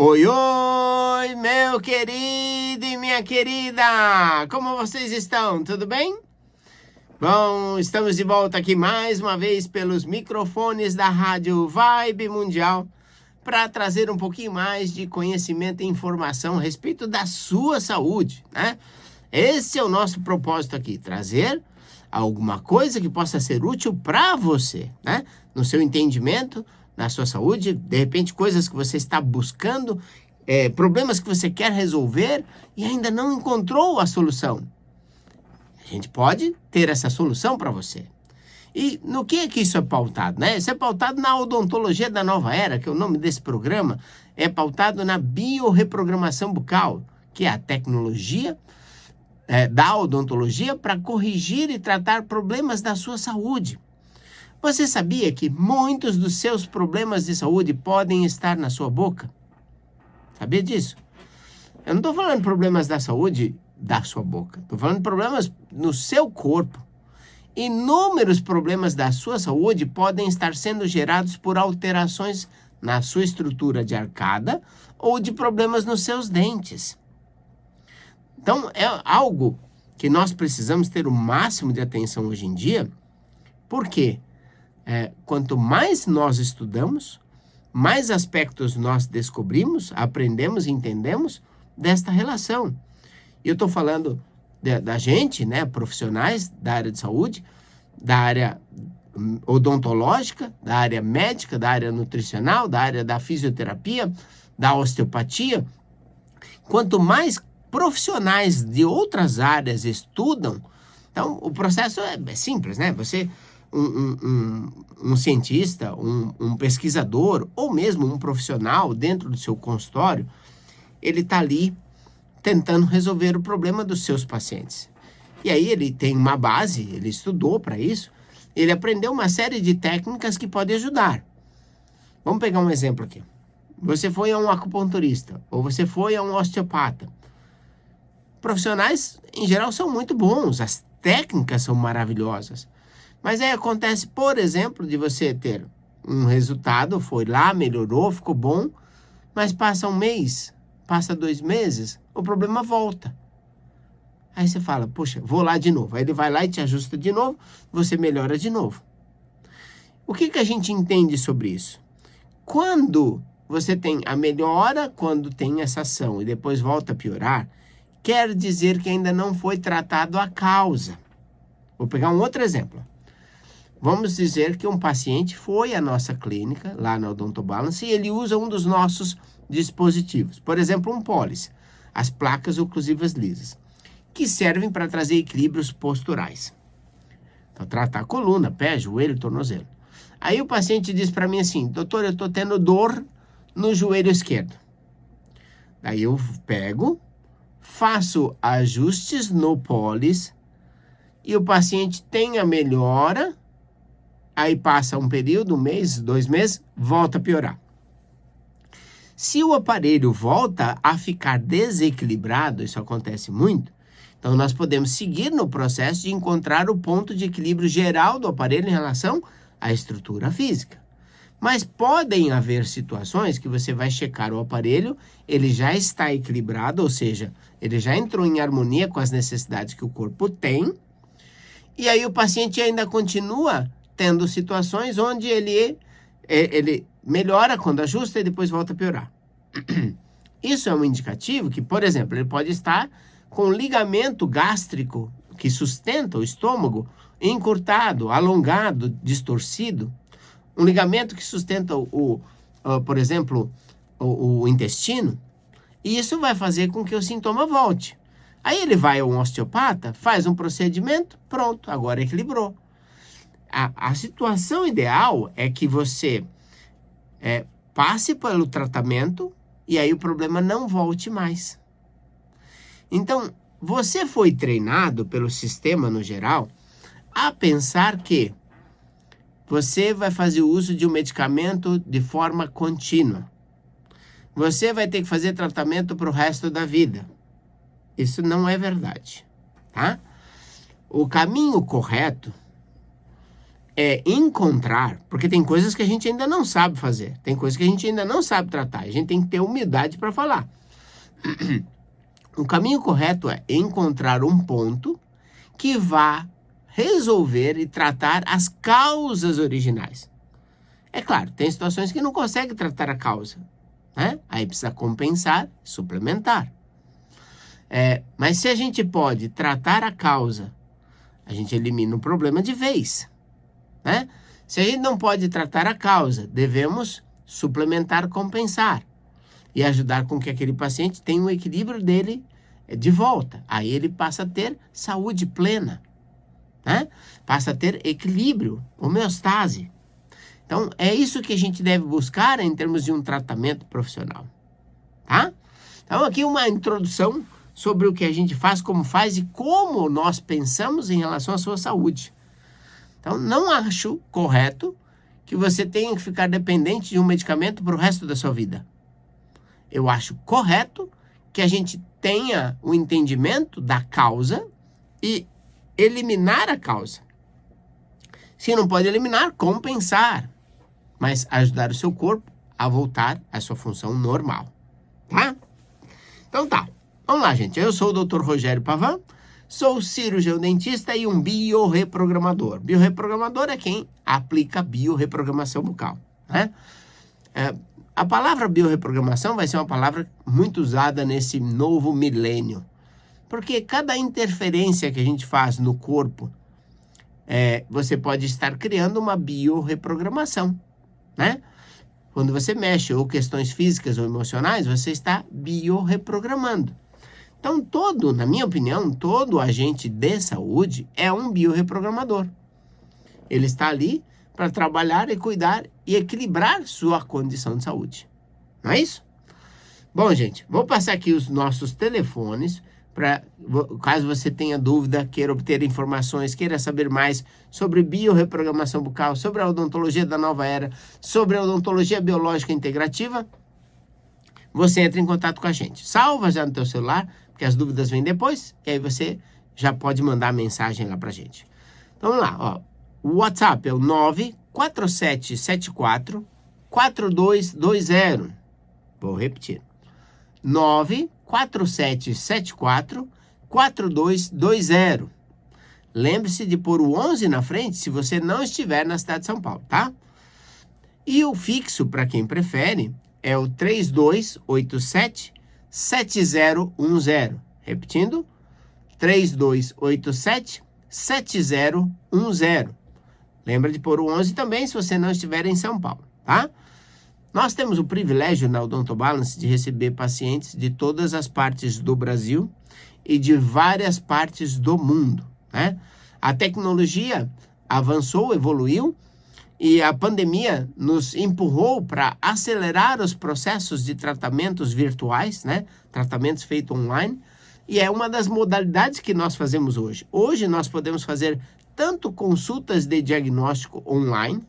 Oi, oi, meu querido e minha querida! Como vocês estão? Tudo bem? Bom, estamos de volta aqui mais uma vez pelos microfones da Rádio Vibe Mundial para trazer um pouquinho mais de conhecimento e informação a respeito da sua saúde, né? Esse é o nosso propósito aqui, trazer alguma coisa que possa ser útil para você, né? No seu entendimento, na sua saúde, de repente coisas que você está buscando, problemas que você quer resolver e ainda não encontrou a solução. A gente pode ter essa solução para você. E no que é que isso é pautado, né? Isso é pautado na odontologia da nova era, que é o nome desse programa, é pautado na biorreprogramação bucal, que é a tecnologia da odontologia para corrigir e tratar problemas da sua saúde. Você sabia que muitos dos seus problemas de saúde podem estar na sua boca? Sabia disso? Eu não estou falando problemas da saúde da sua boca. Estou falando problemas no seu corpo. Inúmeros problemas da sua saúde podem estar sendo gerados por alterações na sua estrutura de arcada ou de problemas nos seus dentes. Então, é algo que nós precisamos ter o máximo de atenção hoje em dia. Por quê? Quanto mais nós estudamos, mais aspectos nós descobrimos, aprendemos e entendemos desta relação. E eu estou falando da gente, né, profissionais da área de saúde, da área odontológica, da área médica, da área nutricional, da área da fisioterapia, da osteopatia. Quanto mais profissionais de outras áreas estudam, então o processo é simples, né? Você... Um cientista, um pesquisador ou mesmo um profissional dentro do seu consultório, ele está ali tentando resolver o problema dos seus pacientes. E aí ele tem uma base, ele estudou para isso, ele aprendeu uma série de técnicas que podem ajudar. Vamos pegar um exemplo aqui. Você foi a um acupunturista ou você foi a um osteopata. Profissionais, em geral, são muito bons, as técnicas são maravilhosas. Mas aí acontece, por exemplo, de você ter um resultado, foi lá, melhorou, ficou bom, mas passa um mês, passa 2 meses, o problema volta. Aí você fala, poxa, vou lá de novo. Aí ele vai lá e te ajusta de novo, você melhora de novo. O que a gente entende sobre isso? Quando você tem a melhora, quando tem essa ação e depois volta a piorar, quer dizer que ainda não foi tratado a causa. Vou pegar um outro exemplo. Vamos dizer que um paciente foi à nossa clínica, lá na Odontobalance, e ele usa um dos nossos dispositivos. Por exemplo, um pólice, as placas oclusivas lisas, que servem para trazer equilíbrios posturais. Então, tratar a coluna, pé, joelho, tornozelo. Aí o paciente diz para mim assim, doutor, eu estou tendo dor no joelho esquerdo. Daí eu pego, faço ajustes no pólice, e o paciente tem a melhora. Aí passa um período, 1 mês, 2 meses, volta a piorar. Se o aparelho volta a ficar desequilibrado, isso acontece muito, então nós podemos seguir no processo de encontrar o ponto de equilíbrio geral do aparelho em relação à estrutura física. Mas podem haver situações que você vai checar o aparelho, ele já está equilibrado, ou seja, ele já entrou em harmonia com as necessidades que o corpo tem, e aí o paciente ainda continua tendo situações onde ele melhora quando ajusta e depois volta a piorar. Isso é um indicativo que, por exemplo, ele pode estar com o ligamento gástrico que sustenta o estômago encurtado, alongado, distorcido. Um ligamento que sustenta, por exemplo, o intestino. E isso vai fazer com que o sintoma volte. Aí ele vai a um osteopata, faz um procedimento, pronto, agora equilibrou. A situação ideal é que você passe pelo tratamento e aí o problema não volte mais. Então, você foi treinado pelo sistema no geral a pensar que você vai fazer uso de um medicamento de forma contínua. Você vai ter que fazer tratamento para o resto da vida. Isso não é verdade, tá? O caminho correto é encontrar, porque tem coisas que a gente ainda não sabe fazer, tem coisas que a gente ainda não sabe tratar, a gente tem que ter humildade para falar. O caminho correto é encontrar um ponto que vá resolver e tratar as causas originais. É claro, tem situações que não consegue tratar a causa, né? Aí precisa compensar, suplementar. Mas se a gente pode tratar a causa, a gente elimina o problema de vez, né? Se a gente não pode tratar a causa, devemos suplementar, compensar e ajudar com que aquele paciente tenha o equilíbrio dele de volta. Aí ele passa a ter saúde plena, né? Passa a ter equilíbrio, homeostase. Então, é isso que a gente deve buscar em termos de um tratamento profissional, tá? Então, aqui uma introdução sobre o que a gente faz, como faz e como nós pensamos em relação à sua saúde. Então, não acho correto que você tenha que ficar dependente de um medicamento para o resto da sua vida. Eu acho correto que a gente tenha o entendimento da causa e eliminar a causa. Se não pode eliminar, compensar, mas ajudar o seu corpo a voltar à sua função normal, tá? Então tá, vamos lá, gente. Eu sou o Dr. Rogério Pavan, sou cirurgião dentista e um biorreprogramador. Biorreprogramador é quem aplica biorreprogramação bucal, né? A palavra biorreprogramação vai ser uma palavra muito usada nesse novo milênio, porque cada interferência que a gente faz no corpo, você pode estar criando uma biorreprogramação, né? Quando você mexe ou questões físicas ou emocionais, você está biorreprogramando. Então, na minha opinião, todo agente de saúde é um biorreprogramador. Ele está ali para trabalhar e cuidar e equilibrar sua condição de saúde. Não é isso? Bom, gente, vou passar aqui os nossos telefones para, caso você tenha dúvida, queira obter informações, queira saber mais sobre biorreprogramação bucal, sobre a odontologia da nova era, sobre a odontologia biológica integrativa, você entra em contato com a gente. Salva já no teu celular, porque as dúvidas vêm depois, e aí você já pode mandar mensagem lá pra gente. Então vamos lá, ó. O WhatsApp é o 94774-4220. Vou repetir. 94774-4220. Lembre-se de pôr o 11 na frente se você não estiver na cidade de São Paulo, tá? E o fixo, para quem prefere, é o 3287-7010. Repetindo, 3287-7010. Lembra de pôr o 11 também se você não estiver em São Paulo, tá? Nós temos o privilégio na Odontobalance de receber pacientes de todas as partes do Brasil e de várias partes do mundo, né? A tecnologia avançou, evoluiu, e a pandemia nos empurrou para acelerar os processos de tratamentos virtuais, né? Tratamentos feitos online, e é uma das modalidades que nós fazemos hoje. Hoje nós podemos fazer tanto consultas de diagnóstico online,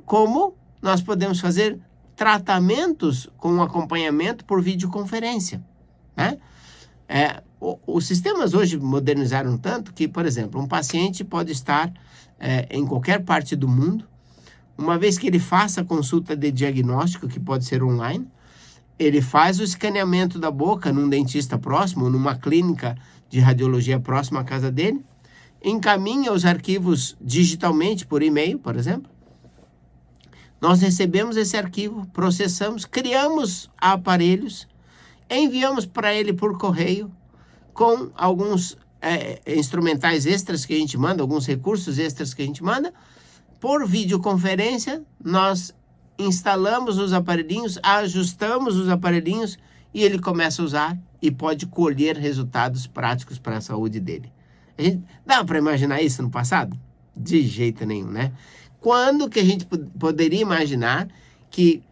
como nós podemos fazer tratamentos com acompanhamento por videoconferência, né? Os sistemas hoje modernizaram tanto que, por exemplo, um paciente pode estar em qualquer parte do mundo. Uma vez que ele faça a consulta de diagnóstico, que pode ser online, ele faz o escaneamento da boca num dentista próximo, numa clínica de radiologia próxima à casa dele, encaminha os arquivos digitalmente por e-mail, por exemplo. Nós recebemos esse arquivo, processamos, criamos aparelhos, enviamos para ele por correio, com alguns instrumentais extras que a gente manda, alguns recursos extras que a gente manda. Por videoconferência, nós instalamos os aparelhinhos, ajustamos os aparelhinhos e ele começa a usar e pode colher resultados práticos para a saúde dele. Dá para imaginar isso no passado? De jeito nenhum, né? Quando que a gente poderia imaginar que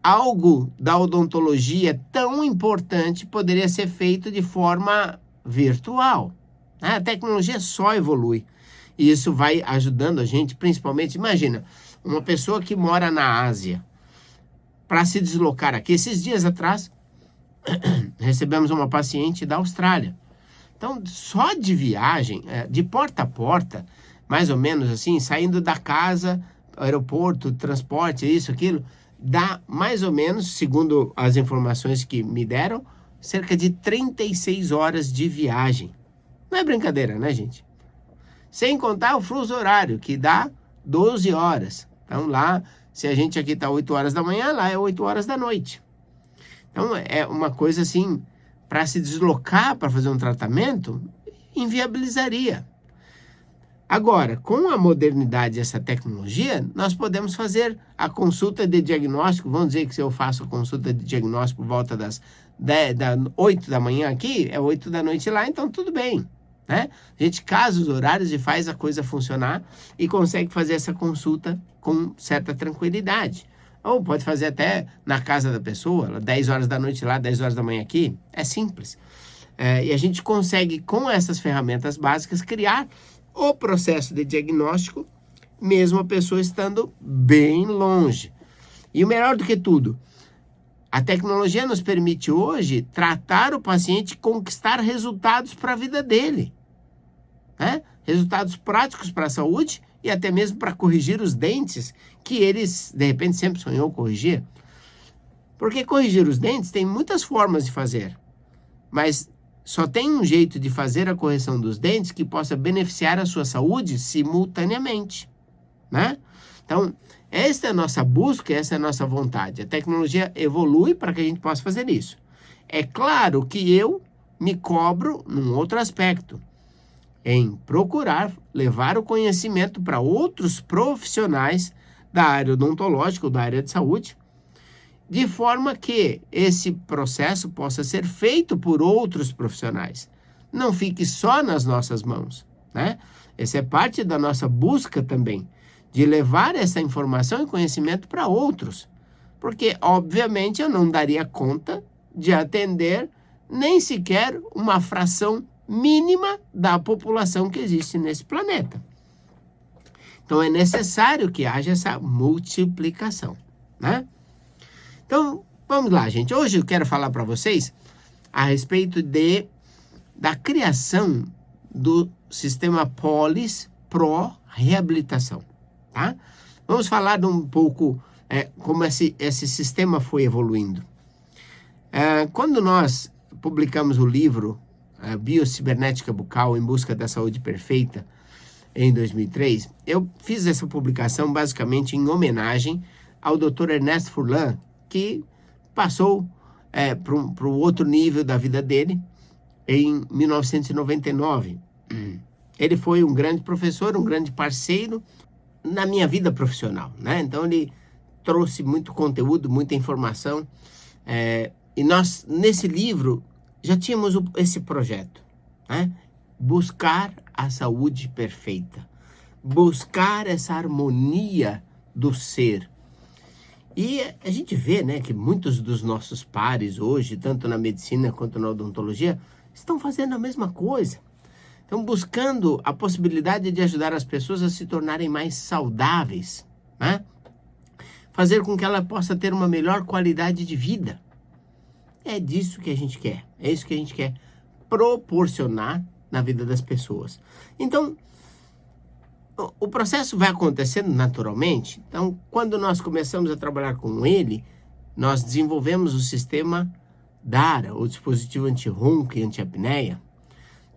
algo da odontologia tão importante poderia ser feito de forma virtual? A tecnologia só evolui. E isso vai ajudando a gente, principalmente, imagina, uma pessoa que mora na Ásia, para se deslocar aqui. Esses dias atrás, recebemos uma paciente da Austrália. Então, só de viagem, de porta a porta, mais ou menos assim, saindo da casa, aeroporto, transporte, isso, aquilo, dá mais ou menos, segundo as informações que me deram, cerca de 36 horas de viagem. Não é brincadeira, né, gente? Sem contar o fuso horário, que dá 12 horas. Então lá, se a gente aqui está 8 horas da manhã, lá é 8 horas da noite. Então é uma coisa assim, para se deslocar para fazer um tratamento, inviabilizaria. Agora, com a modernidade e essa tecnologia, nós podemos fazer a consulta de diagnóstico. Vamos dizer que se eu faço a consulta de diagnóstico por volta das 8 da manhã aqui, é 8 da noite lá, então tudo bem, né? A gente casa os horários e faz a coisa funcionar e consegue fazer essa consulta com certa tranquilidade. Ou pode fazer até na casa da pessoa, 10 horas da noite lá, 10 horas da manhã aqui, é simples. E a gente consegue, com essas ferramentas básicas, criar o processo de diagnóstico, mesmo a pessoa estando bem longe. E o melhor do que tudo, a tecnologia nos permite hoje tratar o paciente e conquistar resultados para a vida dele, né? Resultados práticos para a saúde e até mesmo para corrigir os dentes que eles, de repente, sempre sonhou corrigir. Porque corrigir os dentes tem muitas formas de fazer, mas só tem um jeito de fazer a correção dos dentes que possa beneficiar a sua saúde simultaneamente, né? Então, essa é a nossa busca, essa é a nossa vontade. A tecnologia evolui para que a gente possa fazer isso. É claro que eu me cobro num outro aspecto, em procurar levar o conhecimento para outros profissionais da área odontológica ou da área de saúde, de forma que esse processo possa ser feito por outros profissionais. Não fique só nas nossas mãos, né? Essa é parte da nossa busca também, de levar essa informação e conhecimento para outros. Porque, obviamente, eu não daria conta de atender nem sequer uma fração mínima da população que existe nesse planeta. Então, é necessário que haja essa multiplicação, né? Então, vamos lá, gente. Hoje eu quero falar para vocês a respeito da criação do sistema Polis Pro Reabilitação, tá? Vamos falar um pouco como esse sistema foi evoluindo. Quando nós publicamos o livro Biocibernética Bucal em Busca da Saúde Perfeita, em 2003, eu fiz essa publicação basicamente em homenagem ao Dr. Ernest Furlan, que passou para o outro nível da vida dele em 1999. Ele foi um grande professor, um grande parceiro na minha vida profissional, né? Então ele trouxe muito conteúdo, muita informação, e nós, nesse livro, já tínhamos esse projeto, né? Buscar a saúde perfeita, buscar essa harmonia do ser. E a gente vê, né, que muitos dos nossos pares hoje, tanto na medicina quanto na odontologia, estão fazendo a mesma coisa. Estão buscando a possibilidade de ajudar as pessoas a se tornarem mais saudáveis, né? Fazer com que ela possa ter uma melhor qualidade de vida. É disso que a gente quer. É isso que a gente quer proporcionar na vida das pessoas. Então, o processo vai acontecendo naturalmente. Então, quando nós começamos a trabalhar com ele, nós desenvolvemos o sistema DARA, o dispositivo anti-ronco e anti-apneia.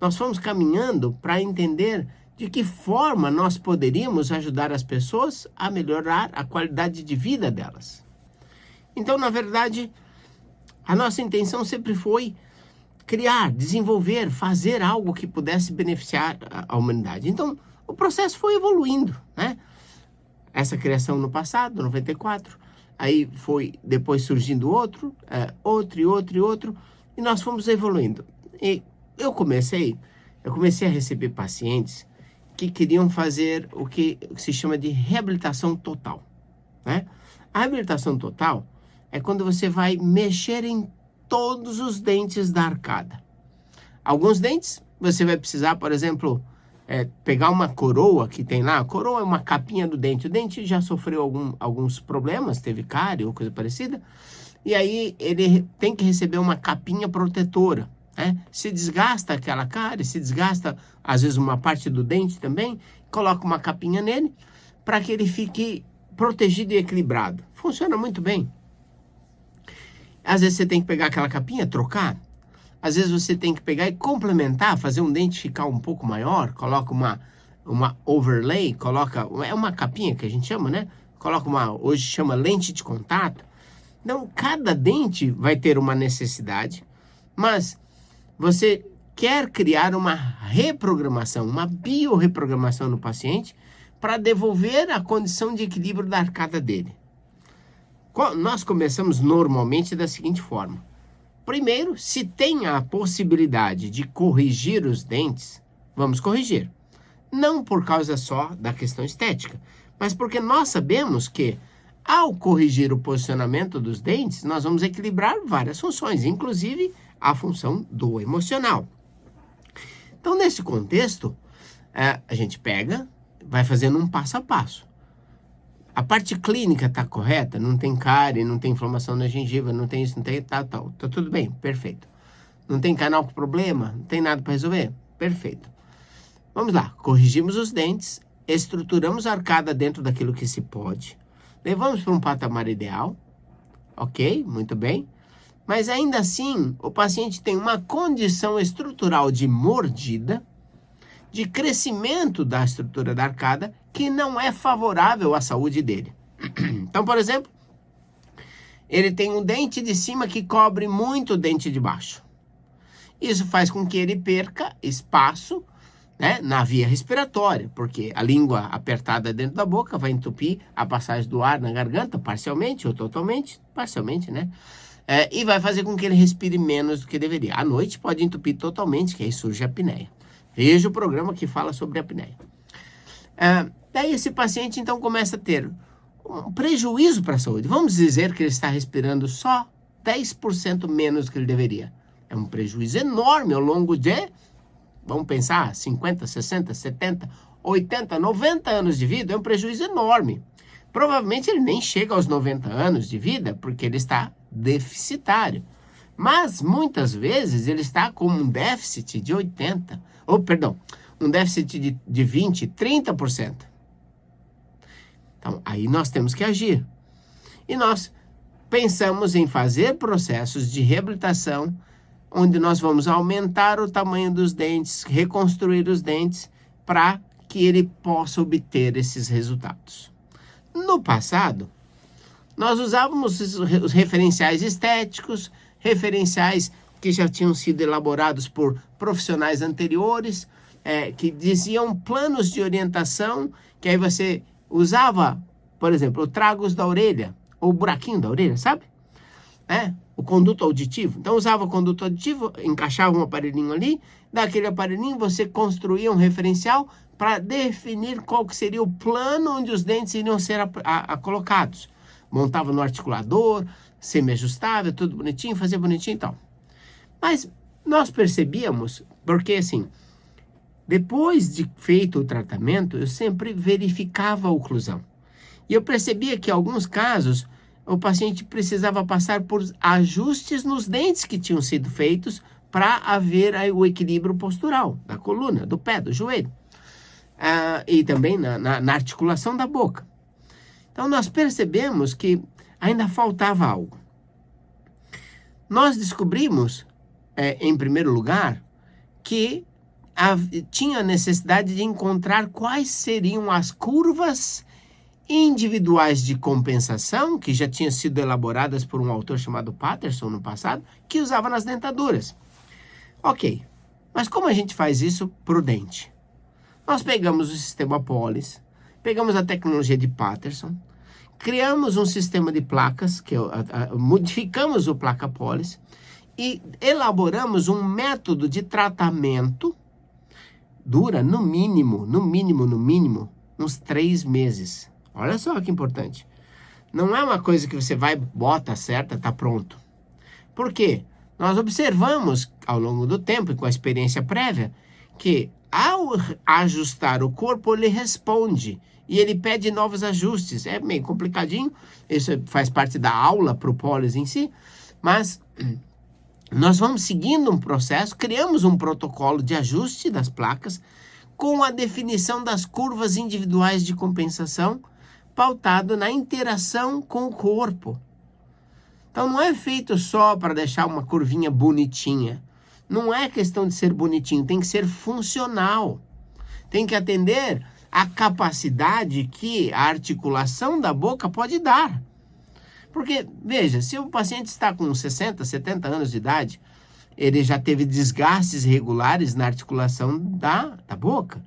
Nós fomos caminhando para entender de que forma nós poderíamos ajudar as pessoas a melhorar a qualidade de vida delas. Então, na verdade, a nossa intenção sempre foi criar, desenvolver, fazer algo que pudesse beneficiar a humanidade. Então, o processo foi evoluindo, né? Essa criação no passado, 94, aí foi depois surgindo outro, e nós fomos evoluindo. E eu comecei a receber pacientes que queriam fazer o que se chama de reabilitação total, né? A reabilitação total é quando você vai mexer em todos os dentes da arcada. Alguns dentes você vai precisar, por exemplo, pegar uma coroa que tem lá. A coroa é uma capinha do dente. O dente já sofreu alguns problemas, teve cárie ou coisa parecida. E aí ele tem que receber uma capinha protetora. né? Se desgasta aquela cárie, se desgasta às vezes uma parte do dente também, coloca uma capinha nele para que ele fique protegido e equilibrado. Funciona muito bem. Às vezes você tem que pegar aquela capinha, trocar. Às vezes você tem que pegar e complementar, fazer um dente ficar um pouco maior, coloca uma overlay, é uma capinha que a gente chama, né? Coloca hoje chama lente de contato. Então, cada dente vai ter uma necessidade, mas você quer criar uma reprogramação, uma biorreprogramação no paciente para devolver a condição de equilíbrio da arcada dele. Nós começamos normalmente da seguinte forma. Primeiro, se tem a possibilidade de corrigir os dentes, vamos corrigir. Não por causa só da questão estética, mas porque nós sabemos que, ao corrigir o posicionamento dos dentes, nós vamos equilibrar várias funções, inclusive a função do emocional. Então, nesse contexto, a gente vai fazendo um passo a passo. A parte clínica está correta? Não tem cárie, não tem inflamação na gengiva, não tem isso, não tem tal. Tá tudo bem, perfeito. Não tem canal com problema? Não tem nada para resolver? Perfeito. Vamos lá, corrigimos os dentes, estruturamos a arcada dentro daquilo que se pode, levamos para um patamar ideal, ok, muito bem, mas ainda assim o paciente tem uma condição estrutural de mordida, de crescimento da estrutura da arcada, que não é favorável à saúde dele. Então, por exemplo, ele tem um dente de cima que cobre muito o dente de baixo. Isso faz com que ele perca espaço, né, na via respiratória, porque a língua apertada dentro da boca vai entupir a passagem do ar na garganta, parcialmente ou totalmente, parcialmente, né? E vai fazer com que ele respire menos do que deveria. À noite pode entupir totalmente, que aí surge a apneia. Veja o programa que fala sobre a apneia. Daí esse paciente então começa a ter um prejuízo para a saúde. Vamos dizer que ele está respirando só 10% menos do que ele deveria. É um prejuízo enorme ao longo de, vamos pensar, 50, 60, 70, 80, 90 anos de vida. É um prejuízo enorme. Provavelmente ele nem chega aos 90 anos de vida porque ele está deficitário. Mas muitas vezes ele está com um déficit de 80%, um déficit de 20%, 30%. Então, aí nós temos que agir. E nós pensamos em fazer processos de reabilitação, onde nós vamos aumentar o tamanho dos dentes, reconstruir os dentes, para que ele possa obter esses resultados. No passado, nós usávamos os referenciais estéticos, referenciais que já tinham sido elaborados por profissionais anteriores, que diziam planos de orientação, que aí você usava, por exemplo, o tragus da orelha, ou o buraquinho da orelha, sabe? O conduto auditivo. Então, usava o conduto auditivo, encaixava um aparelhinho ali, daquele aparelhinho você construía um referencial para definir qual que seria o plano onde os dentes iriam ser colocados. Montava no articulador, semi-ajustável, tudo bonitinho, fazia bonitinho e tal. Mas nós percebíamos, porque assim, depois de feito o tratamento, eu sempre verificava a oclusão. E eu percebia que em alguns casos, o paciente precisava passar por ajustes nos dentes que tinham sido feitos para haver o equilíbrio postural da coluna, do pé, do joelho. E também na articulação da boca. Então, nós percebemos que ainda faltava algo. Nós descobrimos, em primeiro lugar, que tinha necessidade de encontrar quais seriam as curvas individuais de compensação, que já tinham sido elaboradas por um autor chamado Patterson no passado, que usava nas dentaduras. Ok, mas como a gente faz isso para o dente? Nós pegamos o sistema Polis, pegamos a tecnologia de Patterson, criamos um sistema de placas, modificamos o placa Polis e elaboramos um método de tratamento, dura no mínimo, uns 3 meses. Olha só que importante. Não é uma coisa que você vai, bota, acerta, está pronto. Por quê? Nós observamos ao longo do tempo e com a experiência prévia que ao ajustar o corpo ele responde e ele pede novos ajustes. É meio complicadinho, isso faz parte da aula para o Polis em si, mas nós vamos seguindo um processo, criamos um protocolo de ajuste das placas com a definição das curvas individuais de compensação, pautado na interação com o corpo. Então não é feito só para deixar uma curvinha bonitinha. Não é questão de ser bonitinho, tem que ser funcional. Tem que atender a capacidade que a articulação da boca pode dar. Porque, veja, se o paciente está com 60, 70 anos de idade, ele já teve desgastes regulares na articulação da boca.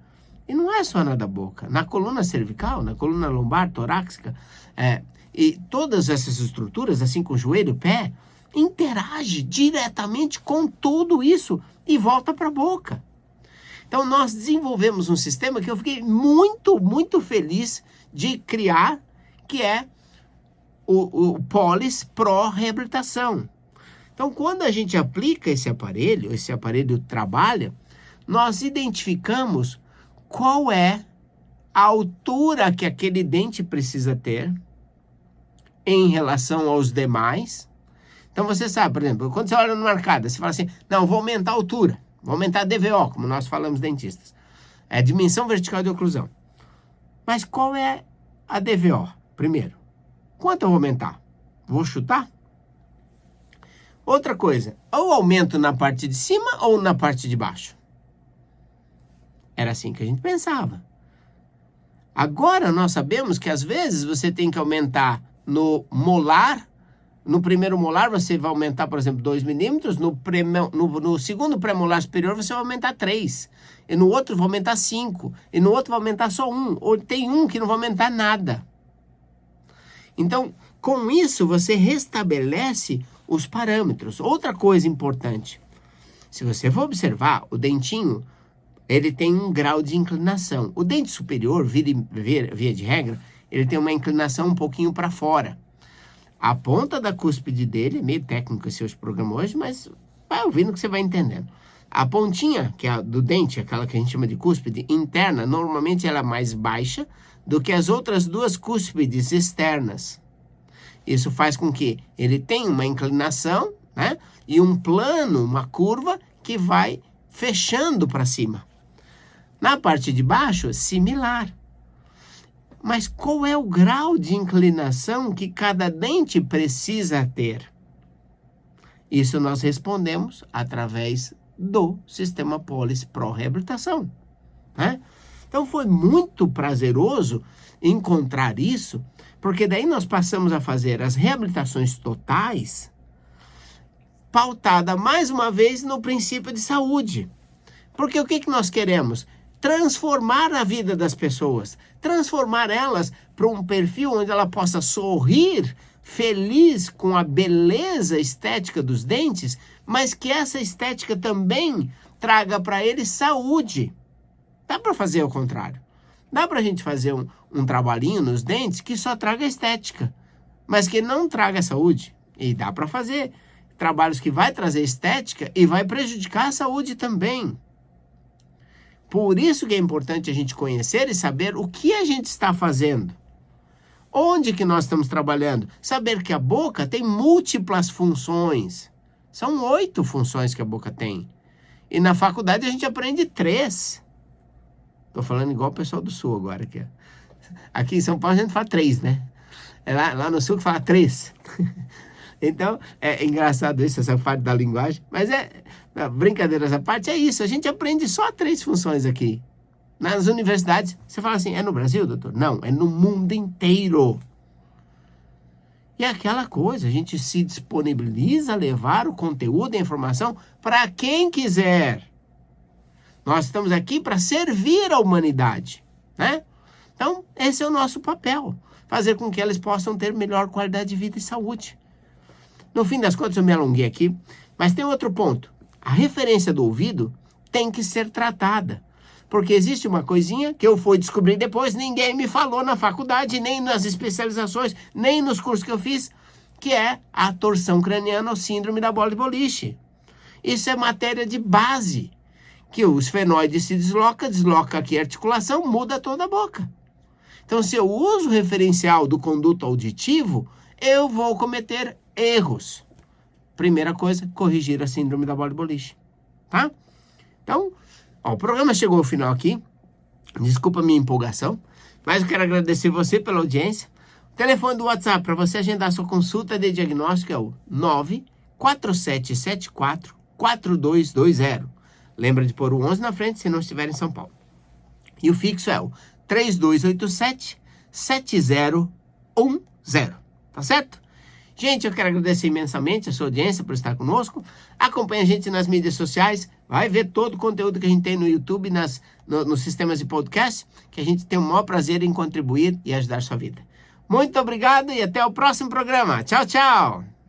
E não é só na da boca, na coluna cervical, na coluna lombar, torácica, e todas essas estruturas, assim como o joelho, o pé, interage diretamente com tudo isso e volta para a boca. Então, nós desenvolvemos um sistema que eu fiquei muito, muito feliz de criar, que é o Polis Pro Reabilitação. Então, quando a gente aplica esse aparelho trabalha, nós identificamos qual é a altura que aquele dente precisa ter em relação aos demais. Então, você sabe, por exemplo, quando você olha no arcada, você fala assim, não, vou aumentar a altura, vou aumentar a DVO, como nós falamos dentistas. É dimensão vertical de oclusão. Mas qual é a DVO? Primeiro, quanto eu vou aumentar? Vou chutar? Outra coisa, ou aumento na parte de cima ou na parte de baixo? Era assim que a gente pensava. Agora nós sabemos que às vezes você tem que aumentar no molar. No primeiro molar você vai aumentar, por exemplo, 2 milímetros. No segundo premolar superior você vai aumentar 3. E no outro vai aumentar 5. E no outro vai aumentar só 1. Ou tem um que não vai aumentar nada. Então, com isso você restabelece os parâmetros. Outra coisa importante. Se você for observar, o dentinho, ele tem um grau de inclinação. O dente superior, via de regra, ele tem uma inclinação um pouquinho para fora. A ponta da cúspide dele, é meio técnico esse hoje programa hoje, mas vai ouvindo que você vai entendendo. A pontinha, que é a do dente, aquela que a gente chama de cúspide interna, normalmente ela é mais baixa do que as outras duas cúspides externas. Isso faz com que ele tenha uma inclinação, né? E um plano, uma curva que vai fechando para cima. Na parte de baixo, similar. Mas qual é o grau de inclinação que cada dente precisa ter? Isso nós respondemos através do sistema Polis Pro Reabilitação, né? Então foi muito prazeroso encontrar isso, porque daí nós passamos a fazer as reabilitações totais, pautada mais uma vez no princípio de saúde. Porque o que nós queremos? Transformar a vida das pessoas, transformar elas para um perfil onde ela possa sorrir, feliz com a beleza estética dos dentes, mas que essa estética também traga para ele saúde. Dá para fazer o contrário. Dá para a gente fazer um trabalhinho nos dentes que só traga estética, mas que não traga saúde. E dá para fazer trabalhos que vai trazer estética e vai prejudicar a saúde também. Por isso que é importante a gente conhecer e saber o que a gente está fazendo. Onde que nós estamos trabalhando? Saber que a boca tem múltiplas funções. São 8 funções que a boca tem. E na faculdade a gente aprende 3. Estou falando igual o pessoal do Sul agora. Aqui em São Paulo a gente fala 3, né? Lá no Sul que fala 3. Então, é engraçado isso, essa parte da linguagem. Mas brincadeiras à parte, é isso. A gente aprende só 3 funções aqui. Nas universidades, você fala assim, é no Brasil, doutor? Não, é no mundo inteiro. E é aquela coisa, a gente se disponibiliza a levar o conteúdo e a informação para quem quiser. Nós estamos aqui para servir a humanidade, né? Então, esse é o nosso papel. Fazer com que eles possam ter melhor qualidade de vida e saúde. No fim das contas, eu me alonguei aqui, mas tem outro ponto. A referência do ouvido tem que ser tratada. Porque existe uma coisinha que eu fui descobrir depois, ninguém me falou na faculdade, nem nas especializações, nem nos cursos que eu fiz, que é a torção craniana ou síndrome da bola de boliche. Isso é matéria de base, que o esfenoide se desloca aqui a articulação, muda toda a boca. Então, se eu uso o referencial do conduto auditivo, eu vou cometer erros. Primeira coisa, corrigir a síndrome da bola de boliche, tá? Então, ó, o programa chegou ao final aqui. Desculpa a minha empolgação, mas eu quero agradecer você pela audiência. O telefone do WhatsApp para você agendar sua consulta de diagnóstico é o 94774-4220. Lembra de pôr o 11 na frente se não estiver em São Paulo. E o fixo é o 3287-7010. Tá certo? Gente, eu quero agradecer imensamente a sua audiência por estar conosco. Acompanhe a gente nas mídias sociais. Vai ver todo o conteúdo que a gente tem no YouTube, nos sistemas de podcast, que a gente tem o maior prazer em contribuir e ajudar a sua vida. Muito obrigado e até o próximo programa. Tchau, tchau!